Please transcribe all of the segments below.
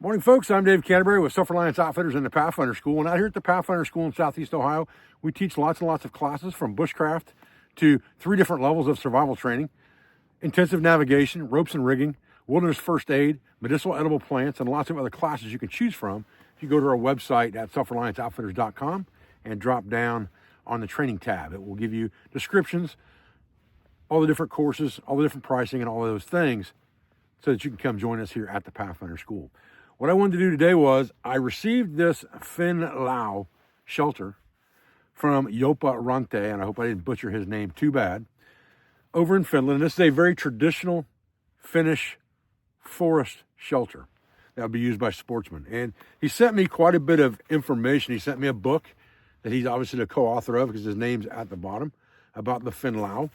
Morning, folks. I'm Dave Canterbury with Self-Reliance Outfitters and the Pathfinder School. And out here at the Pathfinder School in Southeast Ohio, we teach lots and lots of classes from bushcraft to 3 different levels of survival training, intensive navigation, ropes and rigging, wilderness first aid, medicinal edible plants, and lots of other classes you can choose from if you go to our website at selfrelianceoutfitters.com and drop down on the training tab. It will give you descriptions, all the different courses, all the different pricing, and all of those things so that you can come join us here at the Pathfinder School. What I wanted to do today was I received this Finnish Loue shelter from Joppe Rante, and I hope I didn't butcher his name too bad, over in Finland. This is a very traditional Finnish forest shelter that would be used by sportsmen. And he sent me quite a bit of information. He sent me a book that he's obviously the co-author of because his name's at the bottom, about the Finnish Loue.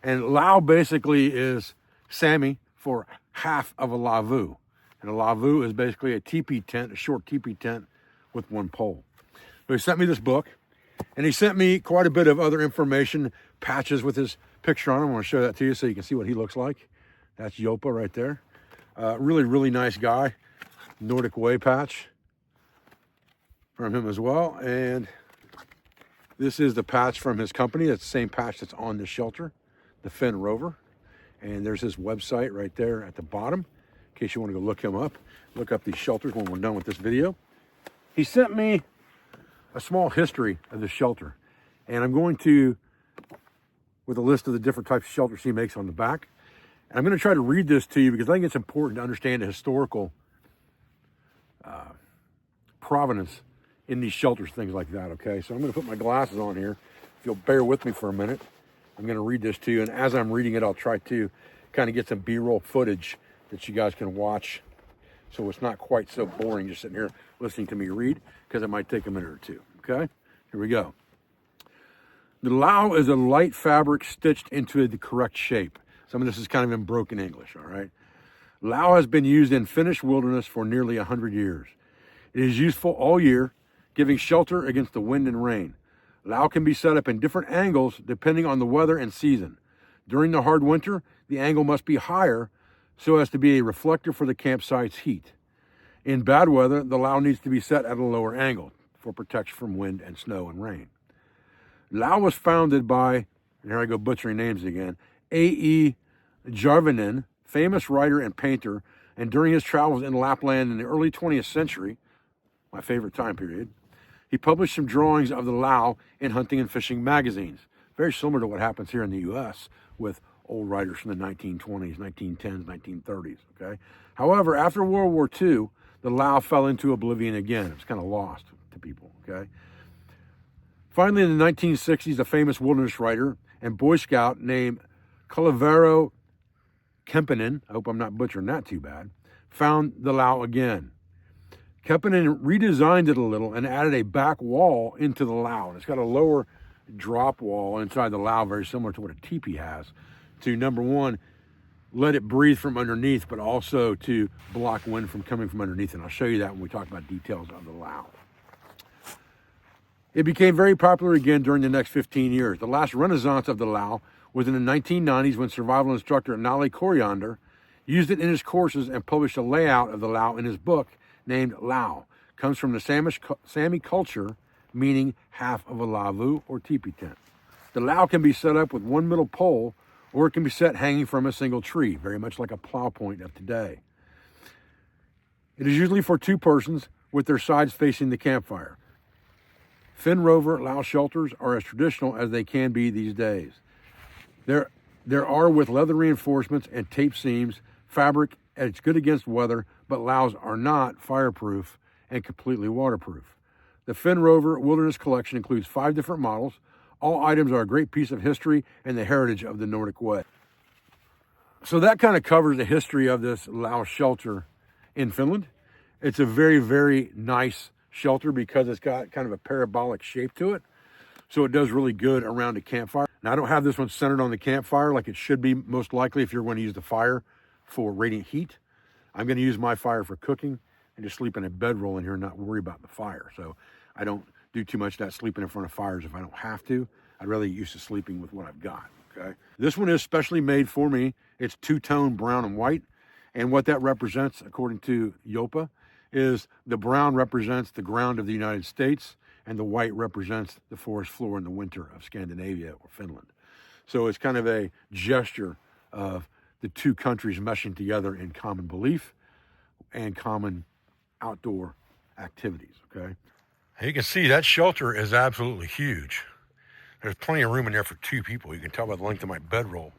And Loue basically is Sami for half of a lavvu. And a lavvu is basically a teepee tent, a short teepee tent with one pole. So he sent me this book, and he sent me quite a bit of other information, patches with his picture on them. I want to show that to you so you can see what he looks like. That's Joppe right there. Really, really nice guy. Nordic Way patch from him as well. And this is the patch from his company. That's the same patch that's on the shelter, the Finn Rover. And there's his website right there at the bottom, in case you want to go look him up. Look up these shelters when we're done with this video. He sent me a small history of the shelter. And I'm going to, with a list of the different types of shelters he makes on the back. And I'm going to try to read this to you because I think it's important to understand the historical provenance in these shelters, things like that, okay? So I'm going to put my glasses on here. If you'll bear with me for a minute, I'm going to read this to you. And as I'm reading it, I'll try to kind of get some B-roll footage that you guys can watch so it's not quite so boring just sitting here listening to me read, because it might take a minute or two, okay? Here we go. The Loue is a light fabric stitched into the correct shape. Some of this is kind of in broken English, all right? Loue has been used in Finnish wilderness for nearly 100 years. It is useful all year, giving shelter against the wind and rain. Loue can be set up in different angles depending on the weather and season. During the hard winter, the angle must be higher so as to be a reflector for the campsite's heat. In bad weather, the Loue needs to be set at a lower angle for protection from wind and snow and rain. Loue was founded by, and here I go butchering names again, A.E. Jarvinen, famous writer and painter, and during his travels in Lapland in the early 20th century, my favorite time period, he published some drawings of the Loue in hunting and fishing magazines, very similar to what happens here in the U.S. with old writers from the 1920s, 1910s, 1930s, okay? However, after World War II, the Loue fell into oblivion again. It was kind of lost to people, okay? Finally, in the 1960s, a famous wilderness writer and Boy Scout named Kalevero Kemppainen, I hope I'm not butchering that too bad, found the Loue again. Kemppainen redesigned it a little and added a back wall into the Loue. It's got a lower drop wall inside the Loue, very similar to what a teepee has, to, number one, let it breathe from underneath, but also to block wind from coming from underneath. And I'll show you that when we talk about details of the Loue. It became very popular again during the next 15 years. The last renaissance of the Loue was in the 1990s when survival instructor Nalle Coriander used it in his courses and published a layout of the Loue in his book named Loue. Comes from the Sami culture, meaning half of a lavvu or teepee tent. The Loue can be set up with one middle pole, or it can be set hanging from a single tree, very much like a plow point of today. It is usually for 2 persons with their sides facing the campfire. Finn Rover Loue shelters are as traditional as they can be these days. There are with leather reinforcements and tape seams, fabric, and it's good against weather, but Loues are not fireproof and completely waterproof. The Finn Rover Wilderness Collection includes 5 different models. All items are a great piece of history and the heritage of the Nordic Way. So that kind of covers the history of this Loue shelter in Finland. It's a very, very nice shelter because it's got kind of a parabolic shape to it. So it does really good around a campfire. Now, I don't have this one centered on the campfire like it should be most likely if you're going to use the fire for radiant heat. I'm going to use my fire for cooking and just sleep in a bedroll in here and not worry about the fire. So I don't do too much of that sleeping in front of fires if I don't have to. I'd rather get used to sleeping with what I've got, okay? This one is specially made for me. It's 2-tone brown and white. And what that represents, according to Joppe, is the brown represents the ground of the United States, and the white represents the forest floor in the winter of Scandinavia or Finland. So it's kind of a gesture of the two countries meshing together in common belief and common outdoor activities, okay? You can see that shelter is absolutely huge. There's plenty of room in there for two people. You can tell by the length of my bedroll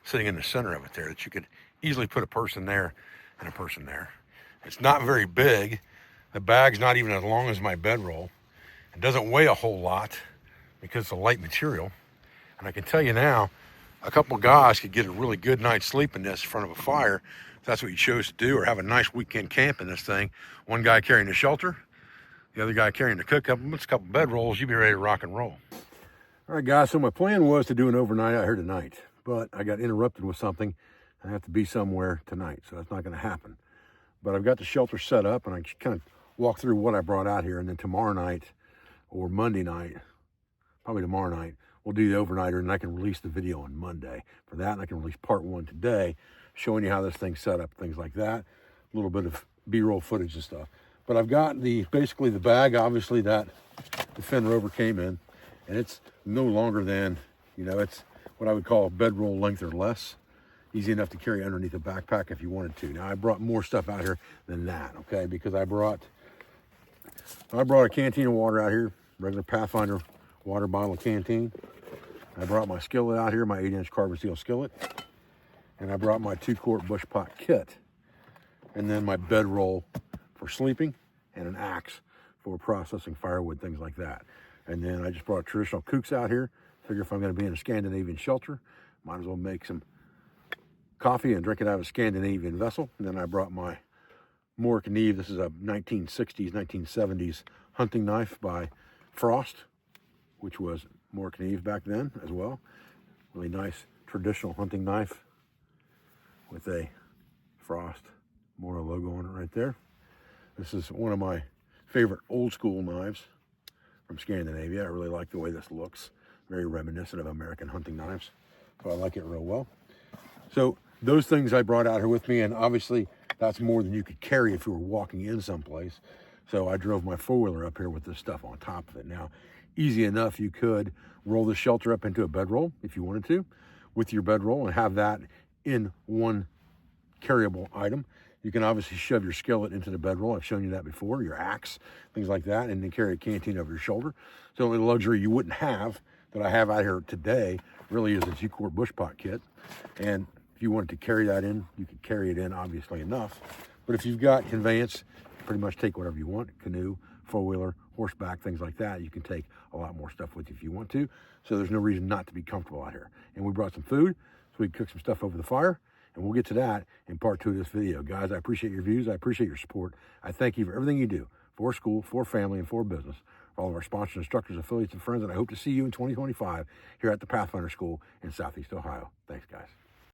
sitting in the center of it there that you could easily put a person there and a person there. It's not very big. The bag's not even as long as my bedroll. It doesn't weigh a whole lot because it's a light material. And I can tell you now, a couple guys could get a really good night's sleep in this in front of a fire if that's what you chose to do, or have a nice weekend camp in this thing. One guy carrying the shelter, the other guy carrying the cook-up. It's a couple bedrolls, you'd be ready to rock and roll. All right, guys, so my plan was to do an overnight out here tonight, but I got interrupted with something. I have to be somewhere tonight, so that's not going to happen. But I've got the shelter set up, and I kind of walk through what I brought out here, and then tomorrow night or Monday night, probably tomorrow night, we'll do the overnighter, and I can release the video on Monday for that, and I can release part one today, showing you how this thing's set up, things like that, a little bit of B-roll footage and stuff. But I've got basically the bag, obviously, that the Finn Rover came in, and it's no longer than, it's what I would call bedroll length or less. Easy enough to carry underneath a backpack if you wanted to. Now, I brought more stuff out here than that, okay? Because I brought a canteen of water out here, regular Pathfinder water bottle canteen. I brought my skillet out here, my 8-inch carbon steel skillet. And I brought my 2-quart bush pot kit. And then my bedroll for sleeping and an axe for processing firewood, things like that. And then I just brought traditional kooks out here. Figure if I'm going to be in a Scandinavian shelter, might as well make some coffee and drink it out of a Scandinavian vessel. And then I brought my Mork and Eve. This is a 1960s, 1970s hunting knife by Frost, which was Mork and Eve back then as well. Really nice traditional hunting knife with a Frost Mora logo on it right there. This is one of my favorite old school knives from Scandinavia. I really like the way this looks. Very reminiscent of American hunting knives. So I like it real well. So those things I brought out here with me, and obviously that's more than you could carry if you were walking in someplace. So I drove my four-wheeler up here with this stuff on top of it. Now, easy enough, you could roll the shelter up into a bedroll if you wanted to with your bedroll and have that in one carryable item. You can obviously shove your skillet into the bedroll. I've shown you that before, your axe, things like that, and then carry a canteen over your shoulder. So the only luxury you wouldn't have that I have out here today really is a 2-quart bush pot kit. And if you wanted to carry that in, you could carry it in, obviously enough. But if you've got conveyance, pretty much take whatever you want, canoe, four-wheeler, horseback, things like that. You can take a lot more stuff with you if you want to. So there's no reason not to be comfortable out here. And we brought some food, so we can cook some stuff over the fire. And we'll get to that in part 2 of this video. Guys, I appreciate your views. I appreciate your support. I thank you for everything you do for school, for family, and for business. For all of our sponsors, instructors, affiliates, and friends. And I hope to see you in 2025 here at the Pathfinder School in Southeast Ohio. Thanks, guys.